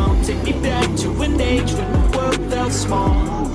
around. Take me back to an age when the world felt small.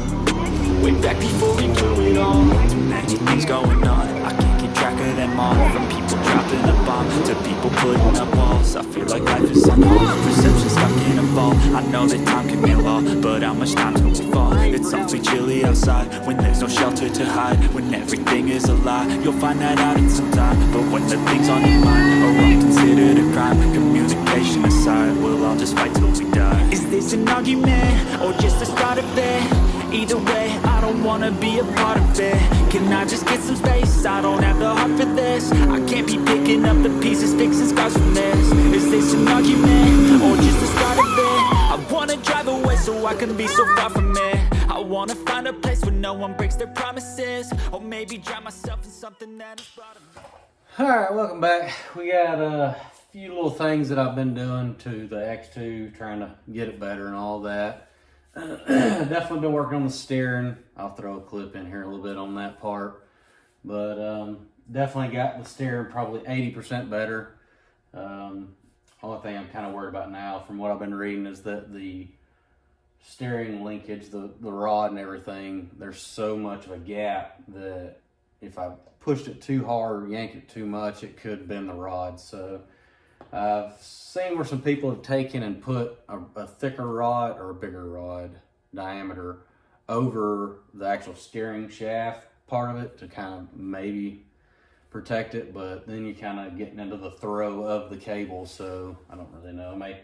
Way back before we blew it all. Too many things going on, I can't keep track of them all. From people dropping a bomb to people putting up walls. I feel like life is on hold, perception stuck in a ball. I know that time can heal all, but how much time till we fall? It's awfully chilly outside, when there's no shelter to hide. When everything is a lie, you'll find that out in some time. But when the things on your mind are all considered a crime, communication aside, we'll all just fight till we die. Is this an argument, or just the start of it? Either way, I don't wanna be a part of it. Can I just get some space? I don't have the heart for this. I can't be picking up the pieces, fixing scars from this. Is this an argument, or just the start of it? I wanna drive away so I can be so far from it. I wanna find a place where no one breaks their promises. Or maybe drown myself in something that is proud of me. Alright, welcome back. We got a few little things that I've been doing to the X2, trying to get it better and all that. Definitely been working on the steering. I'll throw a clip in here a little bit on that part. But definitely got the steering probably 80% better. Only thing I'm kind of worried about now from what I've been reading is that the steering linkage, the rod and everything, there's so much of a gap that if I pushed it too hard or yanked it too much, it could bend the rod. So I've seen where some people have taken and put a thicker rod or a bigger rod diameter over the actual steering shaft part of it to kind of maybe protect it, but then you're kind of getting into the throw of the cable, so I don't really know. I may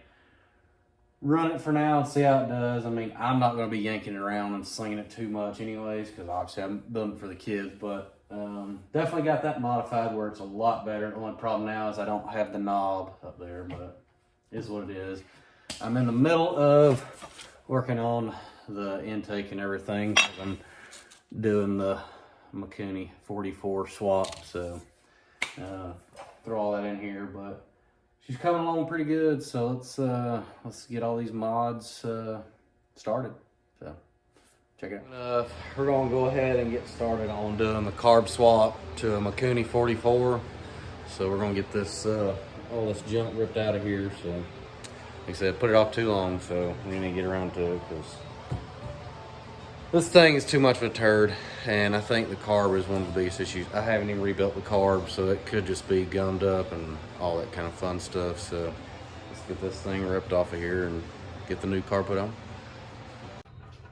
run it for now and see how it does. I mean, I'm not going to be yanking it around and slinging it too much anyways, because obviously I'm building it for the kids, but definitely got that modified where it's a lot better. The only problem now is I don't have the knob up there, but it is what it is. I'm in the middle of working on the intake and everything. I'm doing the Mikuni 44 swap, so throw all that in here, but she's coming along pretty good, so let's get all these mods started. So check it out. We're gonna go ahead and get started on doing the carb swap to a Mikuni 44. So we're gonna get this all this junk ripped out of here. So like I said, put it off too long, so we need to get around to it because this thing is too much of a turd, and I think the carb is one of the biggest issues. I haven't even rebuilt the carb, so it could just be gummed up and all that kind of fun stuff. So let's get this thing ripped off of here and get the new carb put on.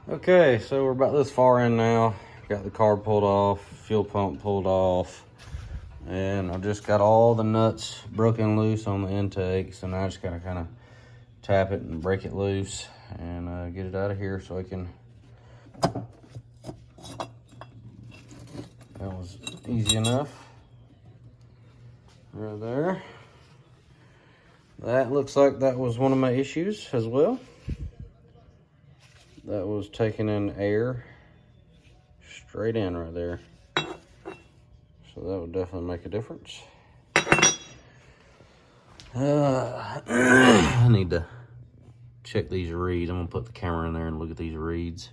Okay, so we're about this far in now. Got the carb pulled off, fuel pump pulled off, and I just got all the nuts broken loose on the intake. So now I just gotta kind of tap it and break it loose and get it out of here so I can. That was easy enough right there. That looks like that was one of my issues as well. That was taking in air straight in right there. So that would definitely make a difference. I need to check these reeds. I'm gonna put the camera in there and look at these reeds.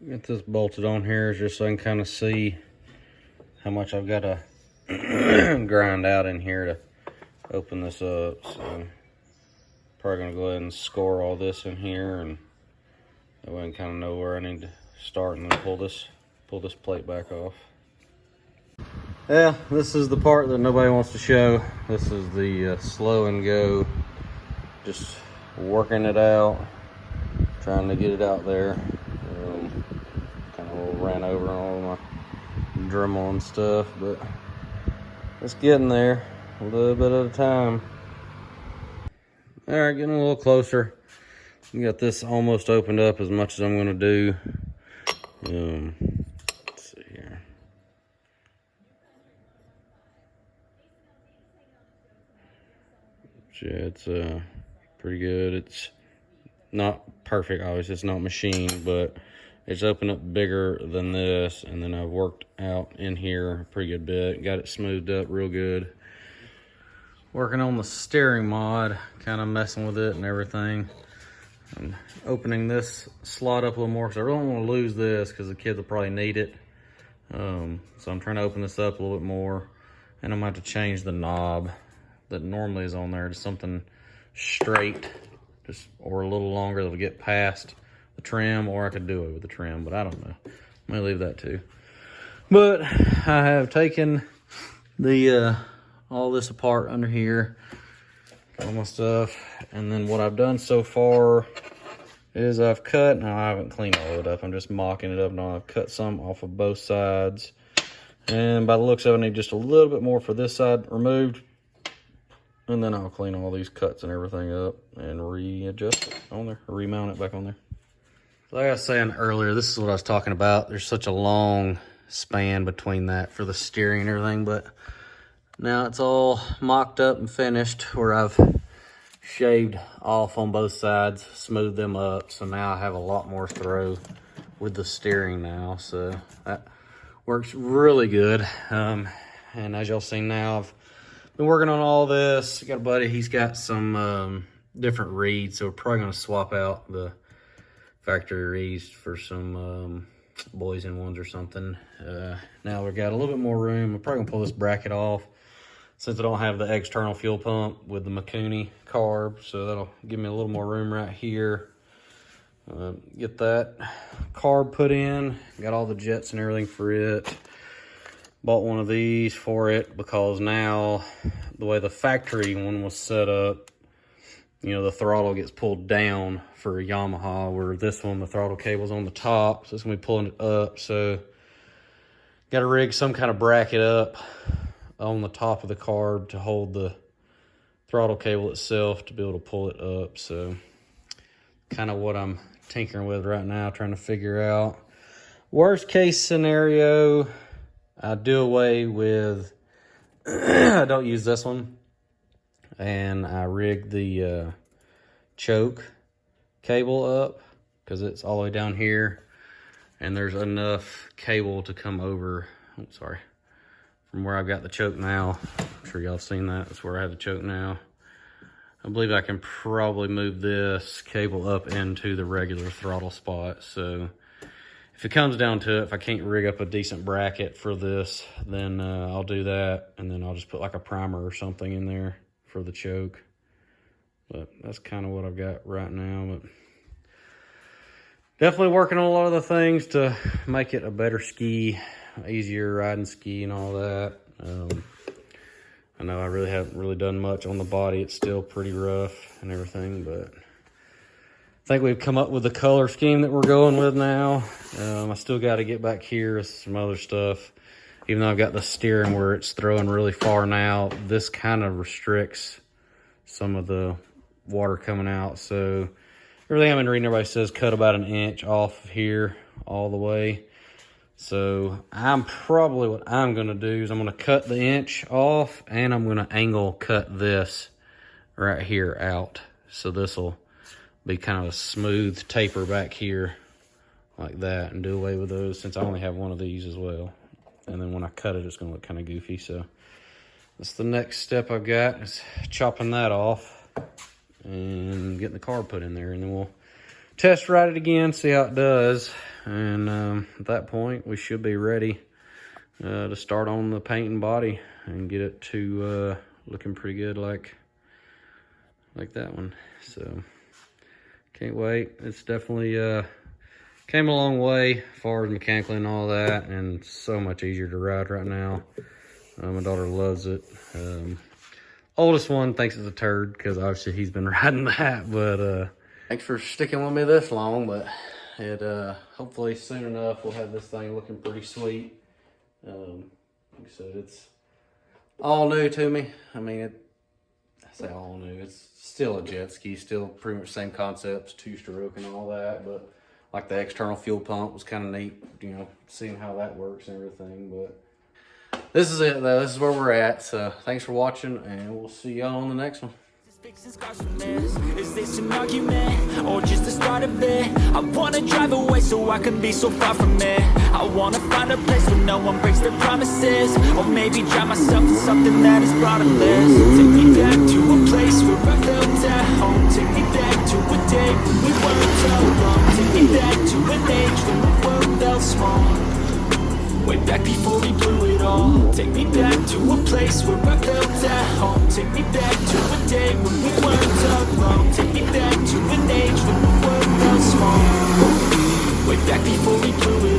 Get this bolted on here just so I can kind of see how much I've got to grind out in here to open this up. So probably gonna go ahead and score all this in here, and that way I can kind of know where I need to start and then pull this plate back off. Yeah, this is the part that nobody wants to show. This is the slow and go, just working it out, trying to get it out there. Kind of ran over all my Dremel and stuff, but it's getting there a little bit at a time. All right, getting a little closer. We got this almost opened up as much as I'm going to do. Let's see here. Yeah, it's pretty good. It's not perfect, obviously. It's not machined, but it's opened up bigger than this, and then I've worked out in here a pretty good bit. Got it smoothed up real good. Working on the steering mod, kind of messing with it and everything. And opening this slot up a little more because I really don't want to lose this because the kids will probably need it. So I'm trying to open this up a little bit more, and I'm gonna have to change the knob that normally is on there to something straight, or a little longer that'll get past the trim, or I could do it with the trim, but I don't know. I may leave that too. But I have taken the all this apart under here, all my stuff, and then what I've done so far is I've cut. Now I haven't cleaned all of it up, I'm just mocking it up now. I've cut some off of both sides, and by the looks of it I need just a little bit more for this side removed, and then I'll clean all these cuts and everything up and readjust it on there, or remount it back on there. Like I was saying earlier, this is what I was talking about. There's such a long span between that for the steering and everything, but now it's all mocked up and finished, where I've shaved off on both sides, smoothed them up, so now I have a lot more throw with the steering now, so that works really good. And as y'all seen now, I've been working on all this. I got a buddy, he's got some different reeds, so we're probably going to swap out the factory reeds for some boys in ones or something. Now we've got a little bit more room. I'm probably going to pull this bracket off, since I don't have the external fuel pump with the Mikuni Carb, so that'll give me a little more room right here. Get that carb put in, got all the jets and everything for it. Bought one of these for it because now the way the factory one was set up, you know, the throttle gets pulled down for a Yamaha, where this one, the throttle cable's on the top, so it's gonna be pulling it up. So got to rig some kind of bracket up on the top of the carb to hold the throttle cable itself to be able to pull it up. So kind of what I'm tinkering with right now, trying to figure out. Worst case scenario, I do away with I don't use this one, and I rig the choke cable up, because it's all the way down here, and there's enough cable to come over, from where I've got the choke now. I'm sure y'all have seen that. That's where I have the choke now. I believe I can probably move this cable up into the regular throttle spot. So if it comes down to it, if I can't rig up a decent bracket for this, then I'll do that, and then I'll just put like a primer or something in there for the choke. But that's kind of what I've got right now. But definitely working on a lot of the things to make it a better ski, easier riding ski and all that. I know I really haven't really done much on the body. It's still pretty rough and everything, but I think we've come up with the color scheme that we're going with now. I still got to get back here with some other stuff. Even though I've got the steering where it's throwing really far now, this kind of restricts some of the water coming out. So everything I've been reading, everybody says cut about 1 inch off of here all the way. So what I'm going to do is I'm going to cut the inch off, and I'm going to angle cut this right here out. So this will be kind of a smooth taper back here like that, and do away with those, since I only have one of these as well. And then when I cut it, it's going to look kind of goofy. So that's the next step I've got, is chopping that off and getting the carb put in there, and then we'll test ride it again, see how it does. And at that point, we should be ready to start on the paint and body and get it to looking pretty good like that one. So can't wait. It's definitely came a long way as far as mechanically and all that, and so much easier to ride right now. My daughter loves it. Oldest one thinks it's a turd, because obviously he's been riding that. But thanks for sticking with me this long. But it hopefully soon enough we'll have this thing looking pretty sweet. Like I said, it's all new to me. I mean, I say all new, it's still a jet ski, still pretty much same concepts, 2-stroke and all that, but like the external fuel pump was kind of neat, you know, seeing how that works and everything. But this is it though, this is where we're at. So thanks for watching, and we'll see y'all on the next one. Is this an argument, or just the start of it? I wanna drive away so I can be so far from it. I wanna find a place where no one breaks their promises, or maybe drown myself in something that is bottomless. Take me back to a place where I felt at home. Take me back to a day when we weren't alone. Take me back to an age when the world felt small. Way back before we blew it all. Take me back to a place where I felt at home. Take me back to a day when we weren't alone. Take me back to an age when the world felt small. Way back before we blew it